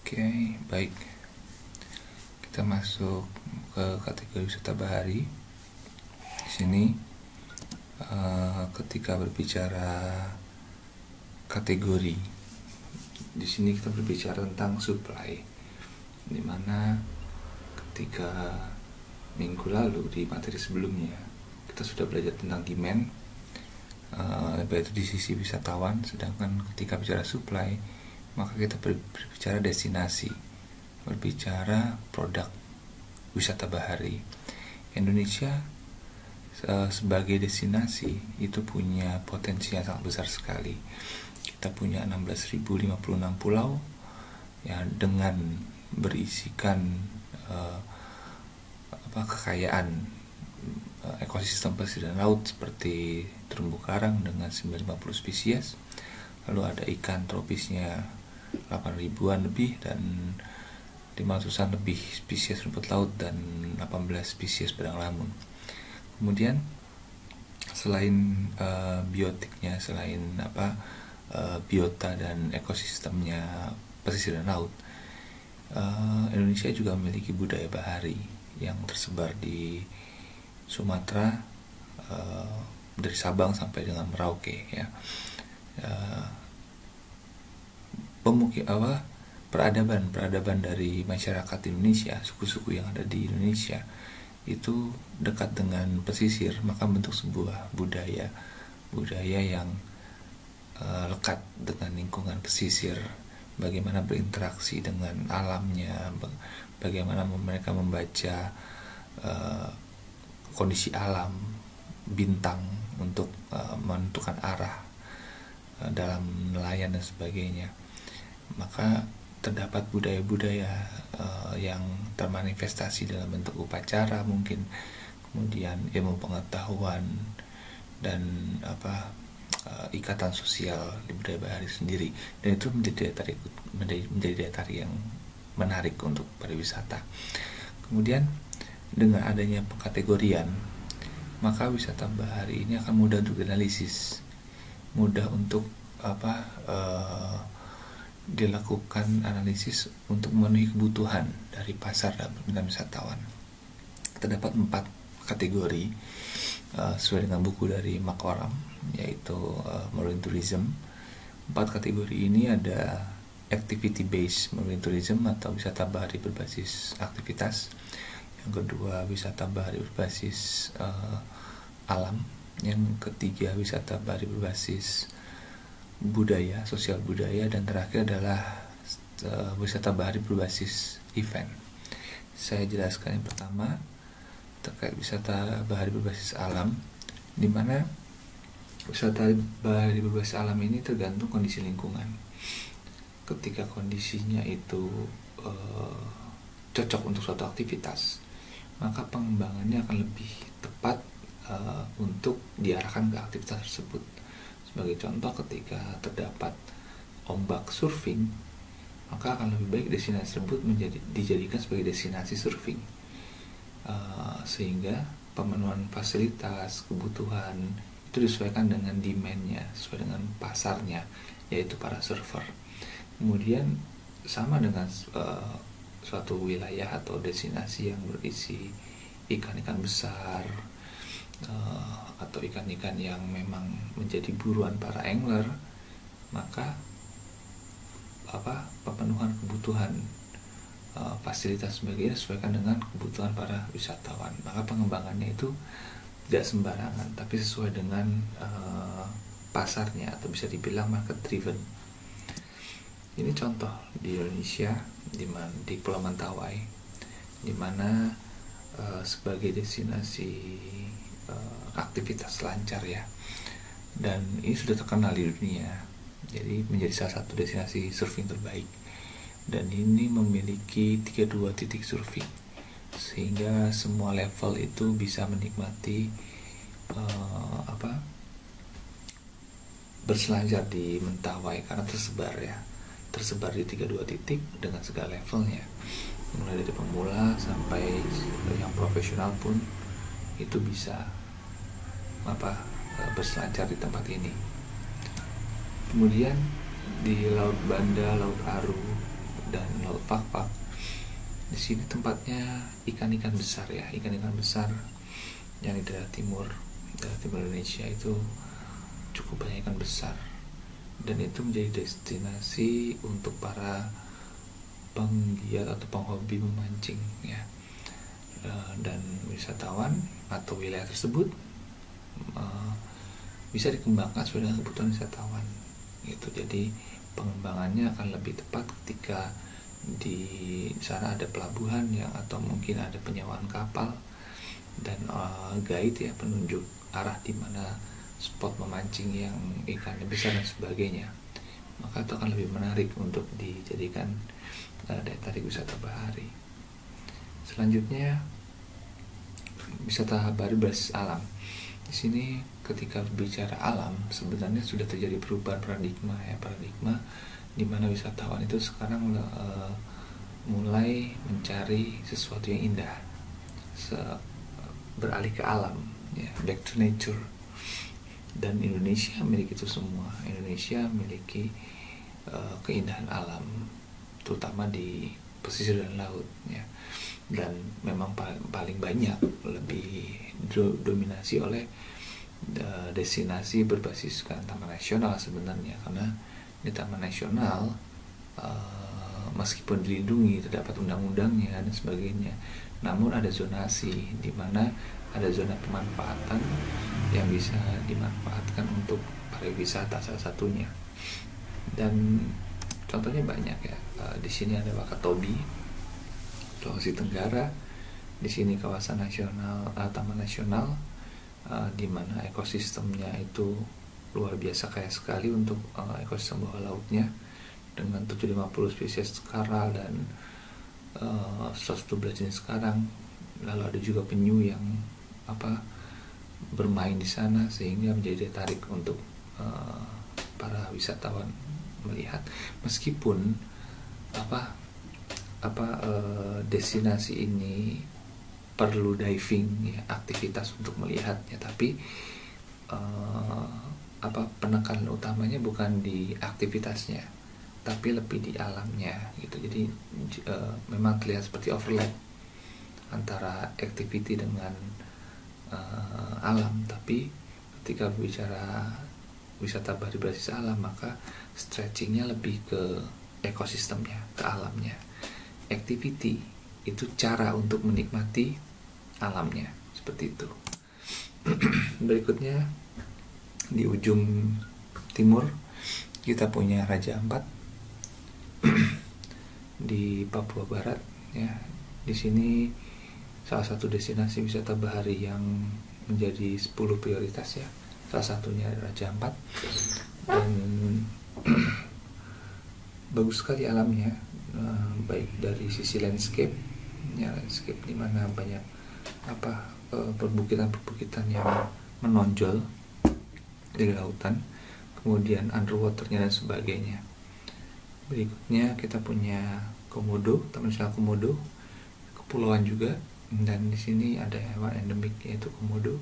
Oke, baik. Kita masuk ke kategori wisata bahari. Di sini ketika berbicara kategori, di sini kita berbicara tentang supply, dimana ketika minggu lalu di materi sebelumnya kita sudah belajar tentang demand, yaitu di sisi wisatawan. Sedangkan ketika bicara supply, maka kita berbicara destinasi, berbicara produk wisata bahari. Indonesia sebagai destinasi itu punya potensi yang sangat besar sekali. Kita punya 16.056 pulau ya, dengan berisikan kekayaan ekosistem pesisir dan laut seperti terumbu karang dengan 950 spesies, lalu ada ikan tropisnya 8.000-an lebih dan 500-an lebih spesies rumput laut dan 18 spesies padang lamun. Kemudian selain biotiknya, selain biota dan ekosistemnya pesisir dan laut, Indonesia juga memiliki budaya bahari yang tersebar di Sumatera, dari Sabang sampai dengan Merauke ya. Peradaban dari masyarakat Indonesia, suku-suku yang ada di Indonesia itu dekat dengan pesisir, maka bentuk sebuah budaya yang lekat dengan lingkungan pesisir, bagaimana berinteraksi dengan alamnya, bagaimana mereka membaca kondisi alam, bintang untuk menentukan arah dalam nelayan dan sebagainya. Maka terdapat budaya-budaya yang termanifestasi dalam bentuk upacara mungkin, kemudian ilmu pengetahuan dan ikatan sosial di budaya bahari sendiri, dan itu menjadi daya tarik yang menarik untuk pariwisata. Kemudian dengan adanya pengkategorian, maka wisata bahari ini akan mudah untuk dianalisis, mudah untuk dilakukan analisis untuk memenuhi kebutuhan dari pasar dan permintaan wisatawan. Terdapat 4 kategori sesuai dengan buku dari Mark Oram, yaitu marine tourism. 4 kategori ini ada activity based marine tourism atau wisata bahari berbasis aktivitas. Yang kedua, wisata bahari berbasis alam. Yang ketiga, wisata bahari berbasis budaya, sosial budaya, dan terakhir adalah wisata bahari berbasis event. Saya jelaskan yang pertama terkait wisata bahari berbasis alam, di mana wisata bahari berbasis alam ini tergantung kondisi lingkungan. Ketika kondisinya itu cocok untuk suatu aktivitas, maka pengembangannya akan lebih tepat untuk diarahkan ke aktivitas tersebut. Sebagai contoh, ketika terdapat ombak surfing, maka akan lebih baik destinasi tersebut dijadikan sebagai destinasi surfing, sehingga pemenuhan fasilitas, kebutuhan itu disesuaikan dengan demand-nya, sesuai dengan pasarnya, yaitu para surfer. Kemudian sama dengan suatu wilayah atau destinasi yang berisi ikan-ikan besar, atau ikan-ikan yang memang menjadi buruan para angler, maka pemenuhan kebutuhan fasilitas sebagainya disesuaikan dengan kebutuhan para wisatawan. Maka pengembangannya itu tidak sembarangan, tapi sesuai dengan pasarnya, atau bisa dibilang market driven. Ini contoh di Indonesia, di Pulau Mentawai, di mana sebagai destinasi aktivitas selancar ya, dan ini sudah terkenal di dunia, jadi menjadi salah satu destinasi surfing terbaik, dan ini memiliki 32 titik surfing, sehingga semua level itu bisa menikmati berselancar di Mentawai, karena tersebar di 32 titik dengan segala levelnya, mulai dari pemula sampai yang profesional pun itu bisa berselancar di tempat ini. Kemudian di Laut Banda, Laut Aru, dan Laut Fak-Fak. Di sini tempatnya ikan-ikan besar ya, ikan-ikan besar yang di daerah timur Indonesia itu cukup banyak ikan besar, dan itu menjadi destinasi untuk para penggiat atau penghobi memancing ya. Dan wisatawan atau wilayah tersebut bisa dikembangkan sesuai dengan kebutuhan wisatawan gitu. Jadi pengembangannya akan lebih tepat ketika di sana ada pelabuhan ya, atau mungkin ada penyewaan kapal dan guide ya, penunjuk arah di mana spot memancing yang ikannya besar dan sebagainya. Maka itu akan lebih menarik untuk dijadikan daya tarik wisata bahari. Selanjutnya wisata bahari berbasis alam. Di sini ketika berbicara alam sebenarnya sudah terjadi perubahan paradigma di mana wisatawan itu sekarang mulai mencari sesuatu yang indah, beralih ke alam ya, back to nature. Dan Indonesia memiliki itu semua. Indonesia memiliki keindahan alam terutama di pesisir dan laut ya, dan memang paling banyak lebih dominasi oleh destinasi berbasiskan taman nasional sebenarnya, karena di taman nasional meskipun dilindungi terdapat undang-undangnya dan sebagainya, namun ada zonasi di mana ada zona pemanfaatan yang bisa dimanfaatkan untuk pariwisata salah satunya. Dan contohnya banyak ya. Di sini ada Wakatobi, Sulawesi Tenggara. Di sini kawasan nasional, taman nasional, di mana ekosistemnya itu luar biasa kaya sekali untuk ekosistem bawah lautnya dengan 750 spesies karang dan 112 jenis karang. Lalu ada juga penyu yang bermain di sana sehingga menjadi tarik untuk para wisatawan melihat. Meskipun destinasi ini perlu diving ya, aktivitas untuk melihatnya, tapi penekanan utamanya bukan di aktivitasnya tapi lebih di alamnya gitu. Jadi memang terlihat seperti overlap antara activity dengan alam, tapi ketika berbicara wisata bahari berbasis alam maka stretchingnya lebih ke ekosistemnya, ke alamnya. Activity itu cara untuk menikmati alamnya, seperti itu. Berikutnya di ujung timur kita punya Raja Ampat di Papua Barat ya. Di sini salah satu destinasi wisata bahari yang menjadi 10 prioritas ya. Salah satunya Raja Ampat, dan bagus sekali alamnya, baik dari sisi landscape ya, landscape di mana banyak perbukitan-perbukitan yang menonjol dari lautan, kemudian underwaternya dan sebagainya. Berikutnya kita punya Komodo, Taman Nasional Komodo, kepulauan juga, dan di sini ada hewan endemik yaitu komodo.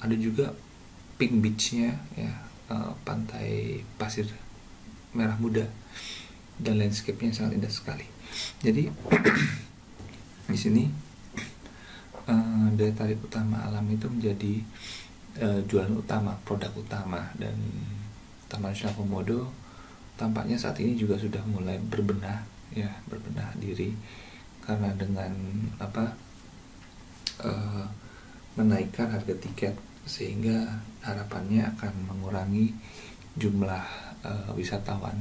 Ada juga Pink Beach-nya ya, pantai pasir merah muda, dan landscape-nya sangat indah sekali. Jadi di sini daya tarik utama alam itu menjadi jualan utama, produk utama, dan Taman Nasional Komodo tampaknya saat ini juga sudah mulai berbenah diri, karena dengan menaikkan harga tiket sehingga harapannya akan mengurangi jumlah wisatawan.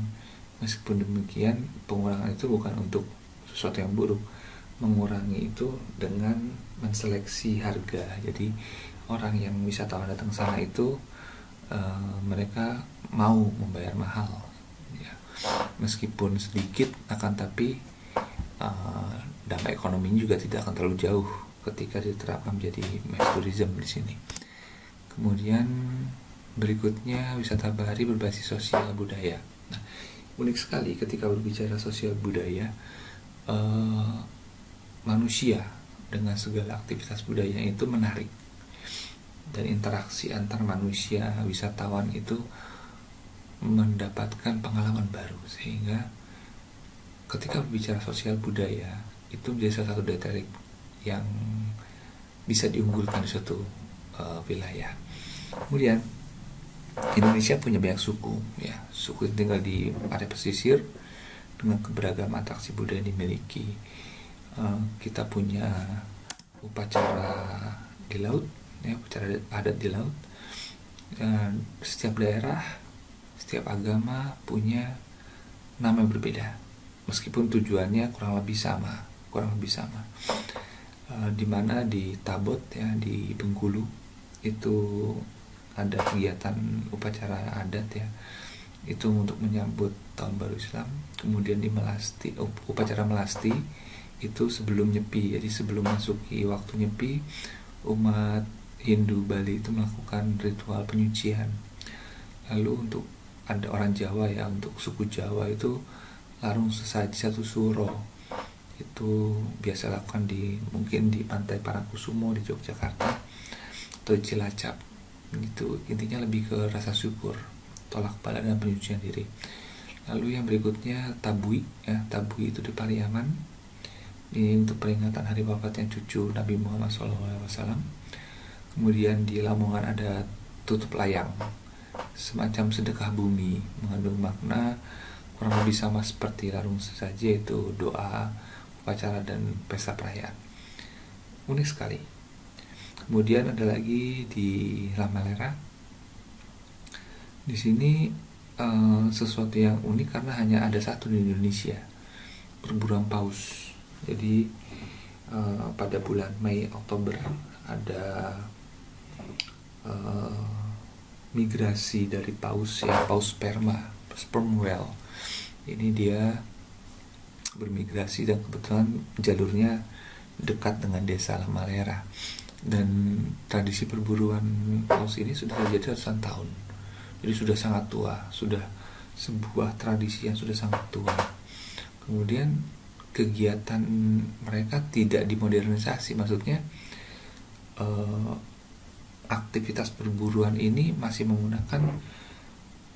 Meskipun demikian, pengurangan itu bukan untuk sesuatu yang buruk. Mengurangi itu dengan menseleksi harga. Jadi orang yang wisatawan datang sana itu mereka mau membayar mahal ya. Meskipun sedikit, akan tapi dampak ekonomi juga tidak akan terlalu jauh ketika diterapkan menjadi mass tourism di sini. Kemudian berikutnya wisata bahari berbasis sosial budaya. Nah, unik sekali ketika berbicara sosial budaya, manusia dengan segala aktivitas budaya itu menarik, dan interaksi antar manusia wisatawan itu mendapatkan pengalaman baru, sehingga ketika berbicara sosial budaya, itu menjadi salah satu daya tarik yang bisa diunggulkan di suatu wilayah. Kemudian Indonesia punya banyak suku, ya, suku yang tinggal di area pesisir dengan keberagaman atraksi budaya yang dimiliki. Kita punya upacara di laut, ya, upacara adat di laut. Dan setiap daerah, setiap agama punya nama yang berbeda, meskipun tujuannya kurang lebih sama. Dimana di Tabot, ya, di Bengkulu itu ada kegiatan upacara adat, ya, itu untuk menyambut tahun baru Islam. Kemudian di Melasti, upacara Melasti itu sebelum nyepi, jadi sebelum masuki waktu nyepi, umat Hindu Bali itu melakukan ritual penyucian. Lalu untuk ada orang Jawa, ya, untuk suku Jawa itu larung sesaji satu suro itu biasa lakukan mungkin di Pantai Parangkusumo di Yogyakarta atau di Cilacap. Itu intinya lebih ke rasa syukur, tolak bala dan penyucian diri. Lalu yang berikutnya Tabui, ya, Tabui itu di Pariaman, ini untuk peringatan hari wafatnya cucu Nabi Muhammad SAW. Kemudian di Lamongan ada Tutup Layang, semacam sedekah bumi, mengandung makna kurang lebih sama seperti larung sesaji, yaitu doa, upacara, dan pesta perayaan. Unik sekali. Kemudian ada lagi di Lamalera. Di sini sesuatu yang unik karena hanya ada satu di Indonesia, perburuan paus. Jadi pada bulan Mei Oktober ada migrasi dari paus, ya, paus sperm whale. Ini dia bermigrasi dan kebetulan jalurnya dekat dengan desa Lamalera, dan tradisi perburuan paus ini sudah terjadi ratusan tahun. Jadi sudah sangat tua, sudah sebuah tradisi yang sudah sangat tua. Kemudian kegiatan mereka tidak dimodernisasi, maksudnya aktivitas perburuan ini masih menggunakan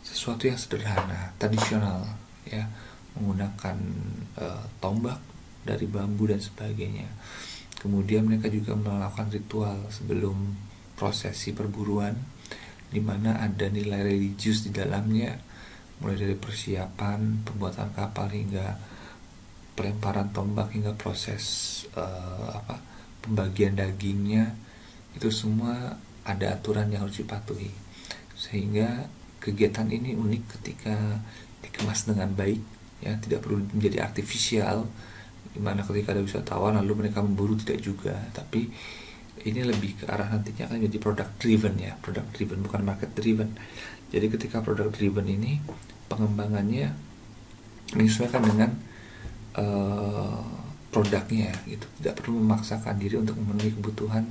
sesuatu yang sederhana, tradisional, ya, menggunakan tombak dari bambu dan sebagainya. Kemudian mereka juga melakukan ritual sebelum prosesi perburuan, di mana ada nilai religius di dalamnya, mulai dari persiapan pembuatan kapal hingga pelemparan tombak hingga proses pembagian dagingnya. Itu semua ada aturan yang harus dipatuhi, sehingga kegiatan ini unik ketika dikemas dengan baik, ya, tidak perlu menjadi artifisial, dimana ketika ada wisatawan lalu mereka memburu, tidak juga, tapi ini lebih ke arah nantinya akan jadi product driven, ya, product driven bukan market driven. Jadi ketika product driven ini pengembangannya menyesuaikan dengan produknya, gitu, tidak perlu memaksakan diri untuk memenuhi kebutuhan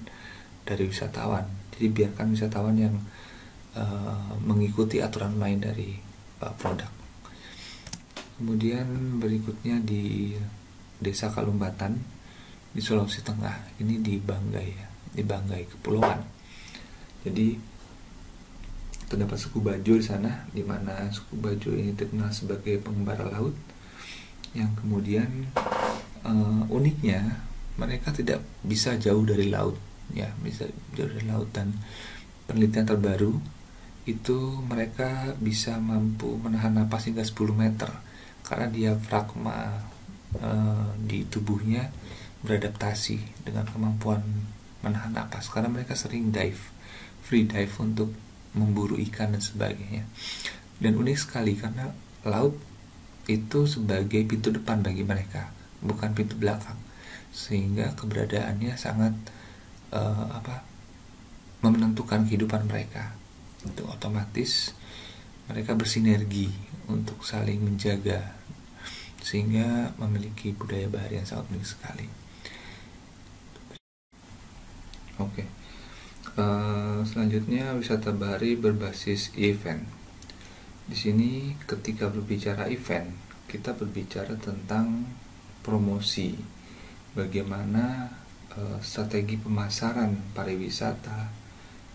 dari wisatawan. Jadi biarkan wisatawan yang mengikuti aturan main dari produk. Kemudian berikutnya di Desa Kalumbatan di Sulawesi Tengah, ini di Banggai, ya, di Banggai Kepulauan. Jadi terdapat suku Bajo di sana, di mana suku Bajo ini terkenal sebagai pengembara laut, yang kemudian uniknya mereka tidak bisa jauh dari laut, ya, bisa jauh dari laut, dan penelitian terbaru itu mereka bisa mampu menahan napas hingga 10 meter karena diafragma di tubuhnya beradaptasi dengan kemampuan menahan napas, karena mereka sering free dive untuk memburu ikan dan sebagainya. Dan unik sekali karena laut itu sebagai pintu depan bagi mereka, bukan pintu belakang, sehingga keberadaannya sangat menentukan kehidupan mereka. Itu otomatis mereka bersinergi untuk saling menjaga, sehingga memiliki budaya bahari yang sangat unik sekali. Oke. Selanjutnya wisata bahari berbasis event. Di sini ketika berbicara event, kita berbicara tentang promosi, bagaimana strategi pemasaran pariwisata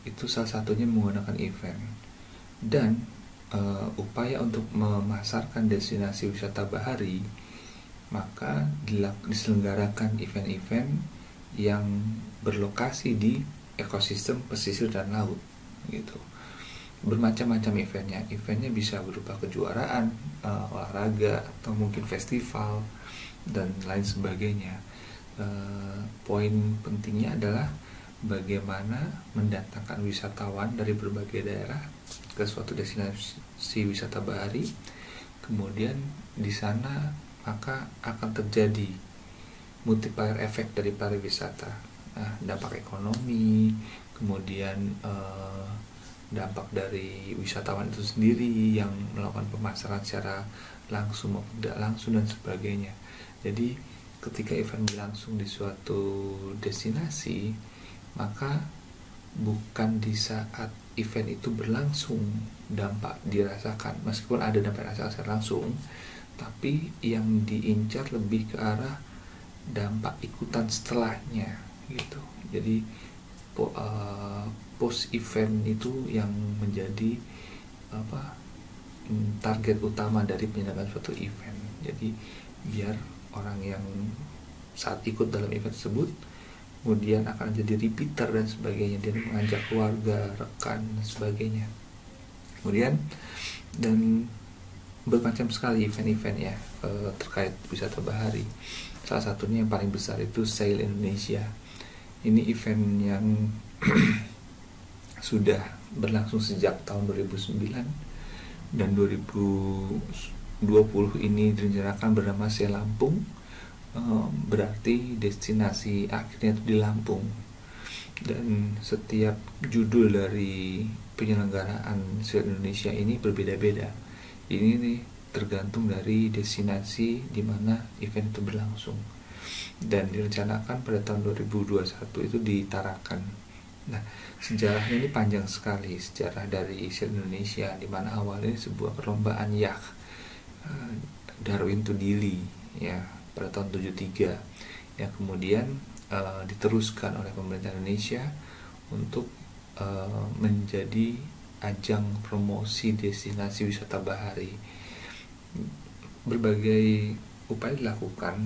itu salah satunya menggunakan event, dan upaya untuk memasarkan destinasi wisata bahari maka diselenggarakan event-event yang berlokasi di ekosistem pesisir dan laut gitu. Bermacam-macam eventnya bisa berupa kejuaraan, olahraga, atau mungkin festival dan lain sebagainya. Poin pentingnya adalah bagaimana mendatangkan wisatawan dari berbagai daerah ke suatu destinasi wisata bahari. Kemudian di sana maka akan terjadi multiplier effect dari pariwisata. Nah, dampak ekonomi, kemudian dampak dari wisatawan itu sendiri yang melakukan pemasaran secara langsung maupun tidak langsung dan sebagainya. Jadi ketika event berlangsung di suatu destinasi, maka bukan di saat event itu berlangsung dampak dirasakan, meskipun ada dampak dirasakan langsung, tapi yang diincar lebih ke arah dampak ikutan setelahnya gitu. Jadi post event itu yang menjadi target utama dari penyelenggaraan suatu event. Jadi biar orang yang saat ikut dalam event tersebut kemudian akan jadi repeater dan sebagainya, dia mengajak keluarga, rekan dan sebagainya. Kemudian dan bermacam sekali event-event ya terkait wisata bahari. Salah satunya yang paling besar itu Sail Indonesia. Ini event yang sudah berlangsung sejak tahun 2009 dan 2020 ini direncanakan bernama Sail Lampung. Berarti destinasi akhirnya itu di Lampung, dan setiap judul dari penyelenggaraan Sail Indonesia ini berbeda-beda. Ini nih tergantung dari destinasi di mana event itu berlangsung, dan direncanakan pada tahun 2021 itu di Tarakan. Nah, sejarahnya ini panjang sekali, sejarah dari Sail Indonesia, di mana awalnya sebuah perlombaan yacht Darwin to Dili ya pada tahun 73 yang kemudian diteruskan oleh pemerintah Indonesia untuk menjadi ajang promosi destinasi wisata bahari. Berbagai upaya dilakukan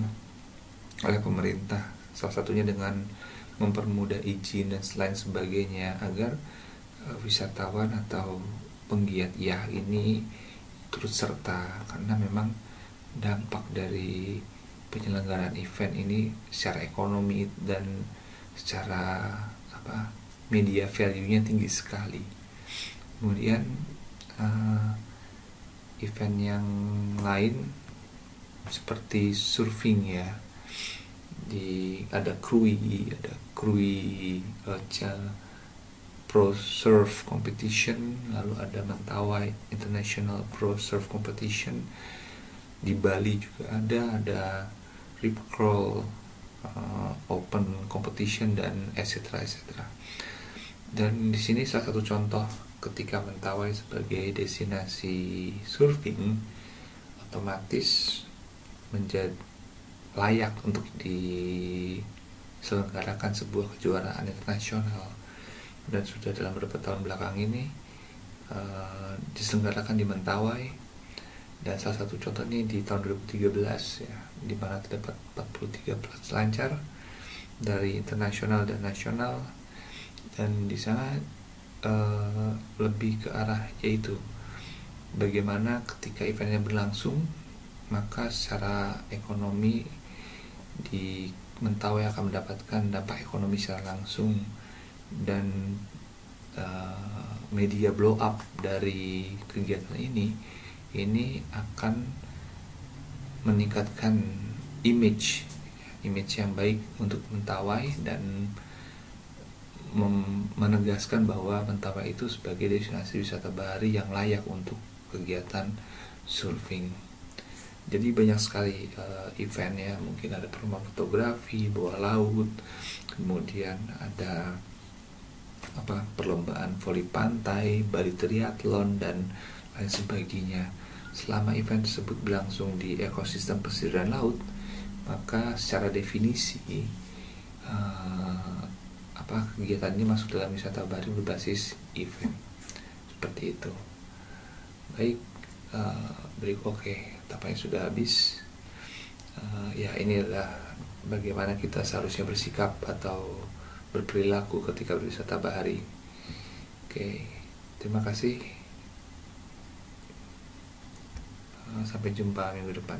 oleh pemerintah, salah satunya dengan mempermudah izin dan lain sebagainya agar wisatawan atau penggiat yacht ini turut serta, karena memang dampak dari penyelenggaraan event ini secara ekonomi dan secara media value-nya tinggi sekali. Kemudian event yang lain seperti surfing ya, ada Krui Pro Surf Competition, lalu ada Mentawai International Pro Surf Competition. Di Bali juga ada Rip Curl Open Competition dan etc. Dan di sini salah satu contoh ketika Mentawai sebagai destinasi surfing otomatis menjadi layak untuk diselenggarakan sebuah kejuaraan internasional, dan sudah dalam beberapa tahun belakang ini diselenggarakan di Mentawai. Dan salah satu contohnya di tahun 2013 ya, di mana terdapat 43 peselancar dari internasional dan nasional, dan di sana lebih ke arah yaitu bagaimana ketika eventnya berlangsung maka secara ekonomi di Mentawai akan mendapatkan dampak ekonomi secara langsung, dan media blow up dari kegiatan ini akan meningkatkan image yang baik untuk Mentawai dan menegaskan bahwa Mentawai itu sebagai destinasi wisata bahari yang layak untuk kegiatan surfing. Jadi banyak sekali event ya, mungkin ada perlombaan fotografi bawah laut, kemudian ada perlombaan voli pantai, Bali Triathlon dan lain sebagainya. Selama event tersebut berlangsung di ekosistem pesisir dan laut, maka secara definisi kegiatan ini masuk dalam wisata bahari berbasis event, seperti itu. Baik, oke, tampaknya sudah habis. Ya ini adalah bagaimana kita seharusnya bersikap atau berperilaku ketika berwisata bahari. Oke, terima kasih. Sampai jumpa minggu depan.